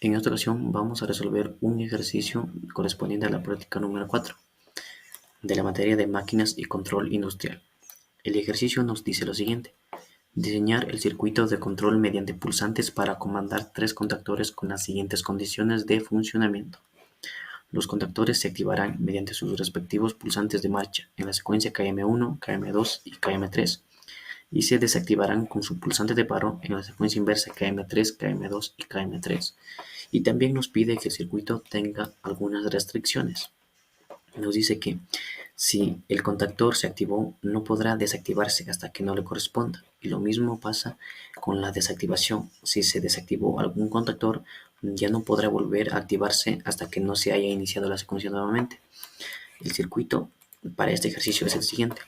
En esta ocasión vamos a resolver un ejercicio correspondiente a la práctica número 4 de la materia de máquinas y control industrial. El ejercicio nos dice lo siguiente: diseñar el circuito de control mediante pulsantes para comandar 3 contactores con las siguientes condiciones de funcionamiento. Los contactores se activarán mediante sus respectivos pulsantes de marcha en la secuencia KM1, KM2 y KM3 y se desactivarán con su pulsante de paro en la secuencia inversa KM3, KM2 y KM3. Y también nos pide que el circuito tenga algunas restricciones. Nos dice que si el contactor se activó, no podrá desactivarse hasta que no le corresponda. Y lo mismo pasa con la desactivación. Si se desactivó algún contactor, ya no podrá volver a activarse hasta que no se haya iniciado la secuencia nuevamente. El circuito para este ejercicio es el siguiente.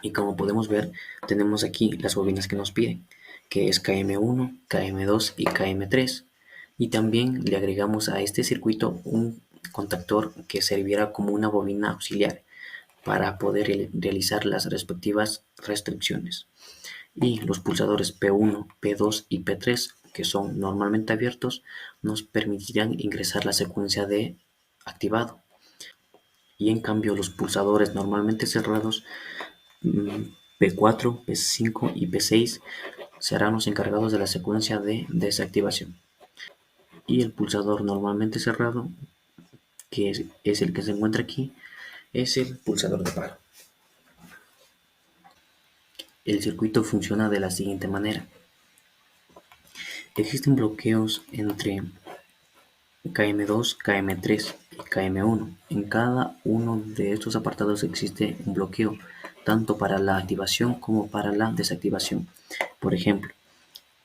Y como podemos ver, tenemos aquí las bobinas que nos piden, que es KM1, KM2 y KM3. Y también le agregamos a este circuito un contactor que servirá como una bobina auxiliar para poder realizar las respectivas restricciones. Y los pulsadores P1, P2 y P3, que son normalmente abiertos, nos permitirán ingresar la secuencia de activado. Y en cambio los pulsadores normalmente cerrados P4, P5 y P6 serán los encargados de la secuencia de desactivación. Y el pulsador normalmente cerrado, que es el que se encuentra aquí, es el pulsador de paro. El circuito funciona de la siguiente manera. Existen bloqueos entre KM2, KM3 y KM1. En cada uno de estos apartados existe un bloqueo, tanto para la activación como para la desactivación. Por ejemplo,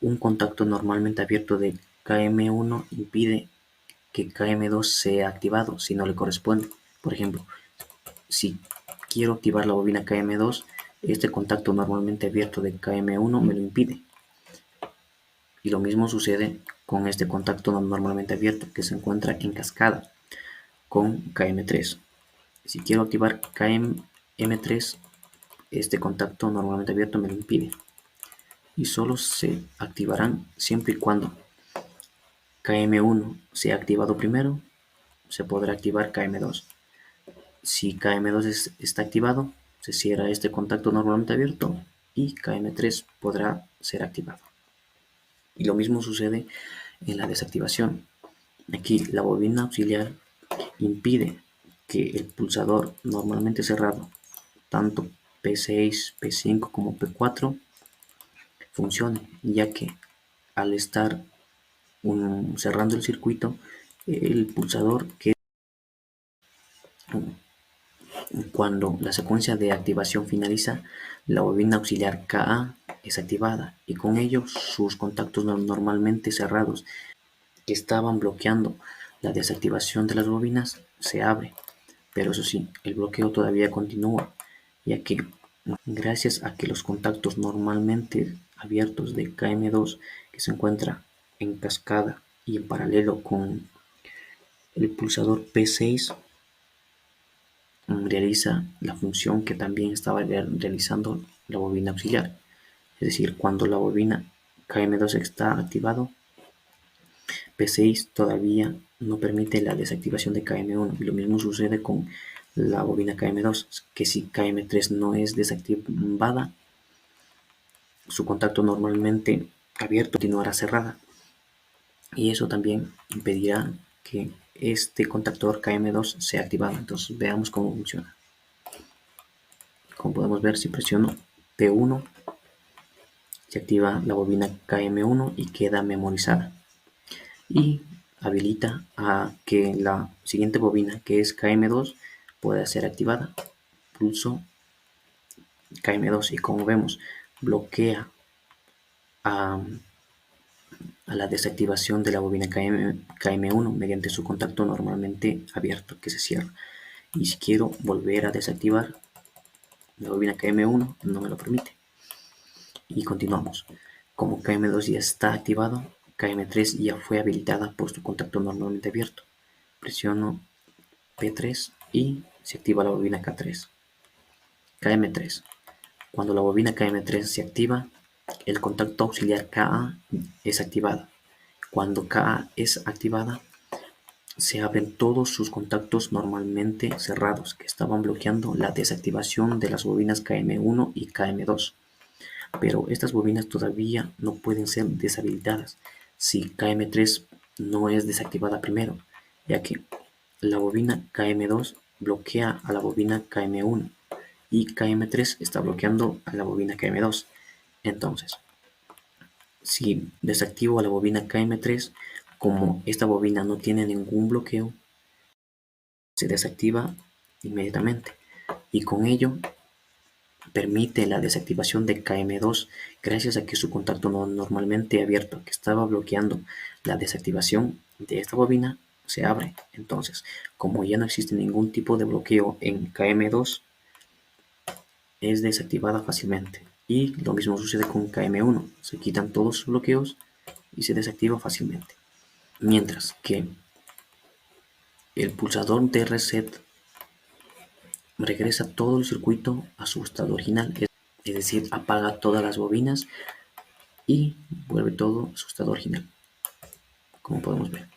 un contacto normalmente abierto de KM1 impide que KM2 sea activado si no le corresponde. Por ejemplo, si quiero activar la bobina KM2, este contacto normalmente abierto de KM1 me lo impide. Y lo mismo sucede con este contacto normalmente abierto que se encuentra en cascada con KM3. Si quiero activar KM3, este contacto normalmente abierto me lo impide. Y solo se activarán siempre y cuando KM1 sea activado primero, se podrá activar KM2. Si KM2 está activado, se cierra este contacto normalmente abierto y KM3 podrá ser activado. Y lo mismo sucede en la desactivación. Aquí la bobina auxiliar impide que el pulsador normalmente cerrado, tanto P6, P5 como P4, funcione, ya que al estar cerrando el circuito, el pulsador que cuando la secuencia de activación finaliza, la bobina auxiliar Ka es activada y con ello sus contactos normalmente cerrados que estaban bloqueando la desactivación de las bobinas se abre. Pero eso sí, el bloqueo todavía continúa, ya que gracias a que los contactos normalmente abiertos de KM2 que se encuentra en cascada y en paralelo con el pulsador P6 realiza la función que también estaba realizando la bobina auxiliar. Es decir, cuando la bobina KM2 está activado, P6 todavía no permite la desactivación de KM1 y lo mismo sucede con la bobina KM2, que si KM3 no es desactivada, su contacto normalmente abierto continuará cerrada y eso también impedirá que este contactor KM2 sea activado. Entonces veamos cómo funciona. Como podemos ver, si presiono P1 se activa la bobina KM1 y queda memorizada y habilita a que la siguiente bobina, que es KM2, pueda ser activada. Pulso KM2 y como vemos bloquea a la desactivación de la bobina KM1 mediante su contacto normalmente abierto que se cierra. Y si quiero volver a desactivar la bobina KM1 no me lo permite. Y continuamos. Como KM2 ya está activado, KM3 ya fue habilitada por su contacto normalmente abierto. Presiono P3 y se activa la bobina K3. KM3. Cuando la bobina KM3 se activa, el contacto auxiliar Ka es activado. Cuando KA es activada, se abren todos sus contactos normalmente cerrados que estaban bloqueando la desactivación de las bobinas KM1 y KM2. Pero estas bobinas todavía no pueden ser deshabilitadas si KM3 no es desactivada primero, ya que la bobina KM2 bloquea a la bobina KM1 y KM3 está bloqueando a la bobina KM2. Entonces, si desactivo a la bobina KM3, como esta bobina no tiene ningún bloqueo, se desactiva inmediatamente y con ello permite la desactivación de KM2 gracias a que su contacto normalmente abierto que estaba bloqueando la desactivación de esta bobina se abre. Entonces, como ya no existe ningún tipo de bloqueo en KM2, es desactivada fácilmente. Y lo mismo sucede con KM1, se quitan todos sus bloqueos y se desactiva fácilmente. Mientras que el pulsador de reset regresa todo el circuito a su estado original, es decir, apaga todas las bobinas y vuelve todo a su estado original, como podemos ver.